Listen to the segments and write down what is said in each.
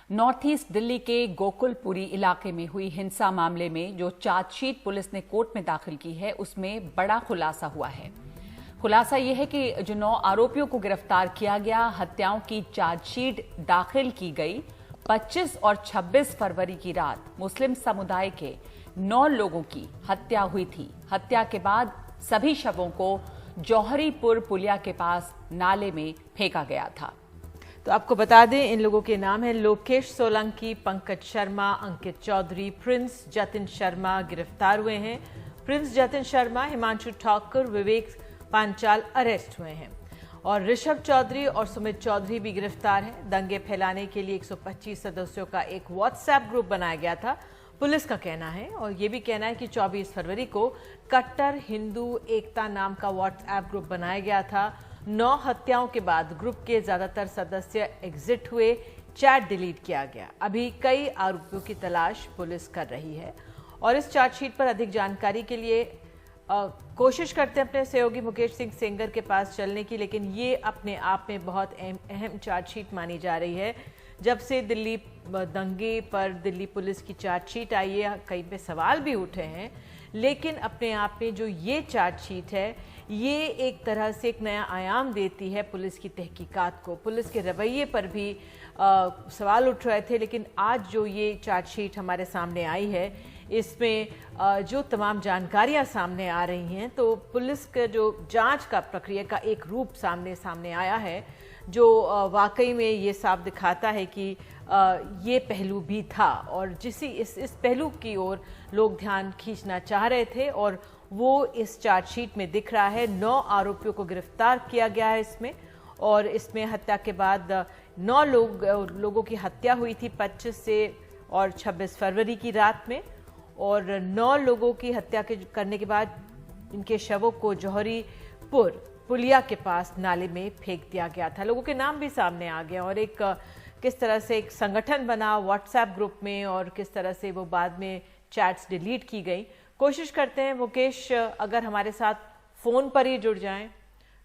North east Delhi के गोकुलपुरी इलाके में हुई हिंसा मामले में जो चार्जशीट पुलिस ने कोर्ट में दाखिल की है उसमें बड़ा खुलासा हुआ है। खुलासा यह है कि जो 9 आरोपियों को गिरफ्तार किया गया, हत्याओं की चार्जशीट दाखिल की गई। 25 और 26 फरवरी की रात मुस्लिम समुदाय के 9 लोगों की हत्या हुई थी। हत्या के बाद सभी शवों को जौहरीपुर पुलिया के पास नाले में फेंका गया था। तो आपको बता दें, इन लोगों के नाम हैं लोकेश सोलंकी, पंकज शर्मा, अंकित चौधरी, प्रिंस जतिन शर्मा गिरफ्तार हुए हैं। प्रिंस जतिन शर्मा, हिमांशु ठाकुर, विवेक पांचाल अरेस्ट हुए हैं और ऋषभ चौधरी और सुमित चौधरी भी गिरफ्तार हैं। दंगे फैलाने के लिए 125 सदस्यों का एक व्हाट्सएप ग्रुप बनाया गया था, पुलिस का कहना है। और ये भी कहना है कि 24 फरवरी को कट्टर हिंदू एकता नाम का व्हाट्सएप ग्रुप बनाया गया था। 9 हत्याओं के बाद ग्रुप के ज्यादातर सदस्य एग्जिट हुए, चैट डिलीट किया गया। अभी कई आरोपियों की तलाश पुलिस कर रही है और इस चार्जशीट पर अधिक जानकारी के लिए कोशिश करते हैं अपने सहयोगी मुकेश सिंह सेंगर के पास चलने की, लेकिन ये अपने आप में बहुत अहम चार्जशीट मानी जा रही है। जब से दिल्ली दंगे पर दिल्ली पुलिस की चार्जशीट आई है, कई पे सवाल भी उठे हैं, लेकिन अपने आप में जो ये चार्जशीट है ये एक तरह से एक नया आयाम देती है पुलिस की तहकीकात को। पुलिस के रवैये पर भी सवाल उठ रहे थे, लेकिन आज जो ये चार्जशीट हमारे सामने आई है इसमें जो तमाम जानकारियां सामने आ रही हैं, तो पुलिस का जो जांच का प्रक्रिया का एक रूप सामने आया है जो वाकई में ये साफ दिखाता है कि ये पहलू भी था और इस पहलू की ओर लोग ध्यान खींचना चाह रहे थे और वो इस चार्जशीट में दिख रहा है। 9 आरोपियों को गिरफ्तार किया गया है इसमें, और इसमें हत्या के बाद 9 लोगों की हत्या हुई थी 25 से और 26 फरवरी की रात में, और 9 लोगों की हत्या करने के बाद इनके शवों को जौहरीपुर पुलिया के पास नाले में फेंक दिया गया था। लोगों के नाम भी सामने आ गए और एक किस तरह से एक संगठन बना व्हाट्सएप ग्रुप में और किस तरह से वो बाद में चैट्स डिलीट की गई। कोशिश करते हैं मुकेश अगर हमारे साथ फोन पर ही जुड़ जाएं,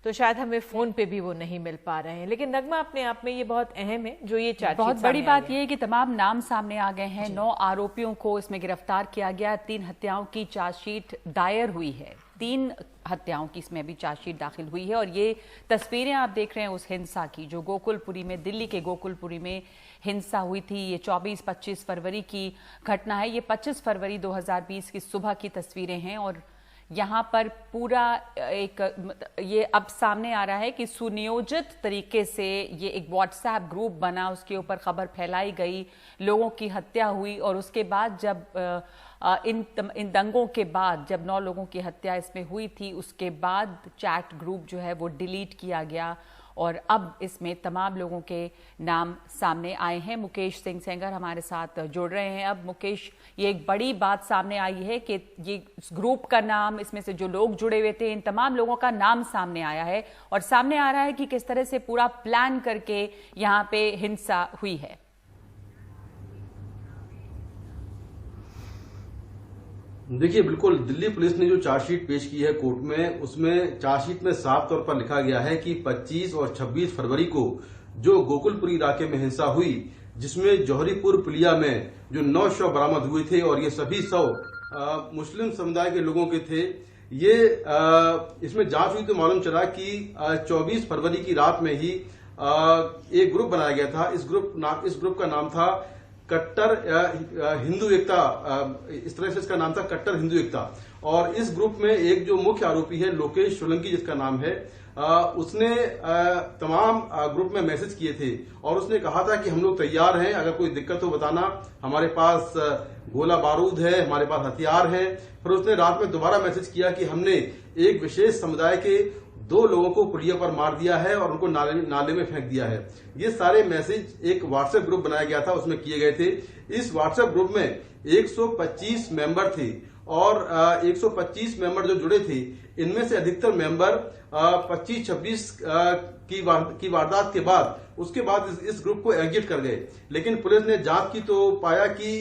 तो शायद हमें फोन पे भी वो नहीं मिल पा रहे हैं, लेकिन नगमा अपने आप में ये बहुत अहम है जो ये चार्जशीट। बहुत बड़ी बात ये है कि तमाम नाम सामने आ गए हैं। 9 आरोपियों को इसमें गिरफ्तार किया गया। 3 हत्याओं की चार्जशीट दायर हुई है। 3 हत्याओं की इसमें अभी चार्जशीट दाखिल हुई है और ये तस्वीरें आप देख रहे हैं उस हिंसा की जो गोकुलपुरी में, दिल्ली के गोकुलपुरी में हिंसा हुई थी। ये 24-25 फरवरी की घटना है। ये 25 फरवरी 2020 की सुबह की तस्वीरें हैं और यहाँ पर पूरा ये अब सामने आ रहा है कि सुनियोजित तरीके से ये एक व्हाट्सएप ग्रुप बना, उसके ऊपर खबर फैलाई गई, लोगों की हत्या हुई और उसके बाद जब इन दंगों के बाद जब 9 लोगों की हत्या इसमें हुई थी, उसके बाद चैट ग्रुप जो है वो डिलीट किया गया और अब इसमें तमाम लोगों के नाम सामने आए हैं। मुकेश सिंह सेंगर हमारे साथ जुड़ रहे हैं। अब मुकेश, ये एक बड़ी बात सामने आई है कि ये ग्रुप का नाम, इसमें से जो लोग जुड़े हुए थे, इन तमाम लोगों का नाम सामने आया है और सामने आ रहा है कि किस तरह से पूरा प्लान करके यहाँ पे हिंसा हुई है। देखिए, बिल्कुल दिल्ली पुलिस ने जो चार्जशीट पेश की है कोर्ट में, उसमें चार्जशीट में साफ तौर पर लिखा गया है कि 25 और 26 फरवरी को जो गोकुलपुरी इलाके में हिंसा हुई, जिसमें जौहरीपुर पुलिया में जो 9 शव बरामद हुए थे और ये सभी शव मुस्लिम समुदाय के लोगों के थे। ये इसमें जांच हुई तो मालूम चला कि 24 फरवरी की रात में ही एक ग्रुप बनाया गया था। इस ग्रुप का नाम था कट्टर हिंदू एकता, इस तरह से इसका नाम था कट्टर हिंदू एकता। और इस ग्रुप में एक जो मुख्य आरोपी है लोकेश सोलंकी जिसका नाम है, उसने तमाम ग्रुप में मैसेज किए थे और उसने कहा था कि हम लोग तैयार हैं, अगर कोई दिक्कत हो बताना, हमारे पास गोला बारूद है, हमारे पास हथियार है। फिर उसने रात में दोबारा मैसेज किया कि हमने एक विशेष समुदाय के 2 लोगों को पुलिया पर मार दिया है और उनको नाले में फेंक दिया है। ये सारे मैसेज एक व्हाट्सएप ग्रुप बनाया गया था, उसमें किए गए थे। इस व्हाट्सएप ग्रुप में 125 मेंबर थे और 125 मेंबर जो जुड़े थे, इनमें से अधिकतर मेंबर 25-26 की वारदात के बाद उसके बाद इस ग्रुप को एग्जिट कर गए। लेकिन पुलिस ने जांच की तो पाया कि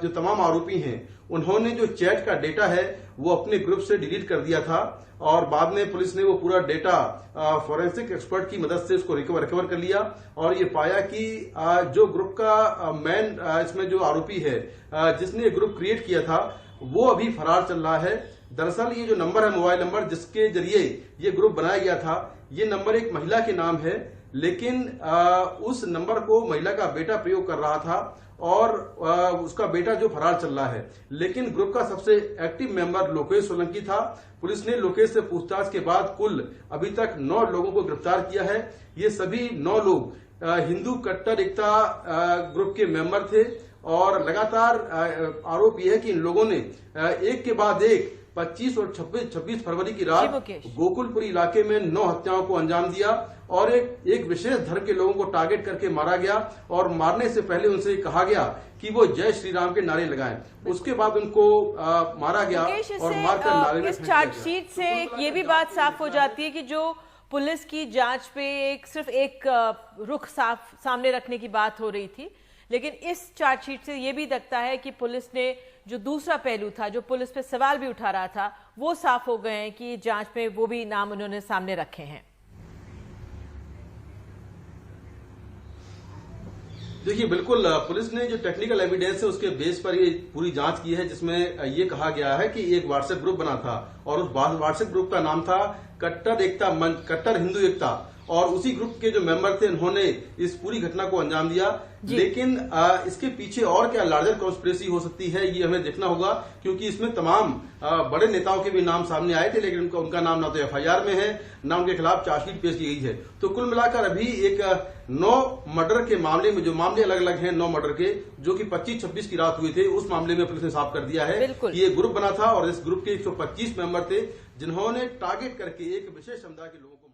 जो तमाम आरोपी हैं उन्होंने जो चैट का डेटा है वो अपने ग्रुप से डिलीट कर दिया था और बाद में पुलिस ने वो पूरा डेटा फॉरेंसिक एक्सपर्ट की मदद से उसको रिकवर कर लिया और ये पाया कि जो ग्रुप का मेन इसमें जो आरोपी है जिसने ये ग्रुप क्रिएट किया था वो अभी फरार चल रहा है। दरअसल ये जो नंबर है, मोबाइल नंबर जिसके जरिए ये ग्रुप बनाया गया था, ये नंबर एक महिला के नाम है, लेकिन उस नंबर को महिला का बेटा प्रयोग कर रहा था और उसका बेटा जो फरार चल रहा है। लेकिन ग्रुप का सबसे एक्टिव मेंबर लोकेश सोलंकी था। पुलिस ने लोकेश से पूछताछ के बाद कुल अभी तक 9 लोगों को गिरफ्तार किया है। ये सभी 9 लोग हिंदू कट्टर एकता ग्रुप के मेंबर थे और लगातार आरोप यह है कि इन लोगों ने एक के बाद एक 25 और 26 फरवरी की रात गोकुलपुरी इलाके में 9 हत्याओं को अंजाम दिया और एक विशेष धर्म के लोगों को टारगेट करके मारा गया और मारने से पहले उनसे कहा गया कि वो जय श्री राम के नारे लगाएं। उसके बाद उनको मारा गया और मारकर नारे में इस चार्जशीट से ये भी बात साफ हो जाती है कि जो पुलिस की जांच पे सिर्फ एक रुख सामने रखने की बात हो रही थी, लेकिन इस चार्जशीट से ये भी दिखता है कि पुलिस ने जो दूसरा पहलू था, जो पुलिस पे सवाल भी उठा रहा था, वो साफ हो गए हैं कि जांच में वो भी नाम उन्होंने सामने रखे हैं। देखिए, बिल्कुल पुलिस ने जो टेक्निकल एविडेंस है उसके बेस पर ये पूरी जांच की है, जिसमें ये कहा गया है कि एक व्हाट्सएप ग्रुप बना था और उस व्हाट्सएप ग्रुप का नाम था कट्टर हिंदू एकता और उसी ग्रुप के जो मेंबर थे उन्होंने इस पूरी घटना को अंजाम दिया। लेकिन इसके पीछे और क्या लार्जर कॉन्स्पिरेसी हो सकती है ये हमें देखना होगा, क्योंकि इसमें तमाम बड़े नेताओं के भी नाम सामने आए थे, लेकिन उनका नाम ना तो एफआईआर में है ना उनके खिलाफ चार्जशीट पेश की गई है। तो कुल मिलाकर अभी एक 9 मर्डर के मामले में, जो मामले अलग अलग हैं 9 मर्डर के, जो कि 25-26 की रात हुए थे, उस मामले में पुलिस ने साफ कर दिया है कि ये ग्रुप बना था और इस ग्रुप के 125 मेंबर थे जिन्होंने टारगेट करके एक विशेष समुदाय के लोगों को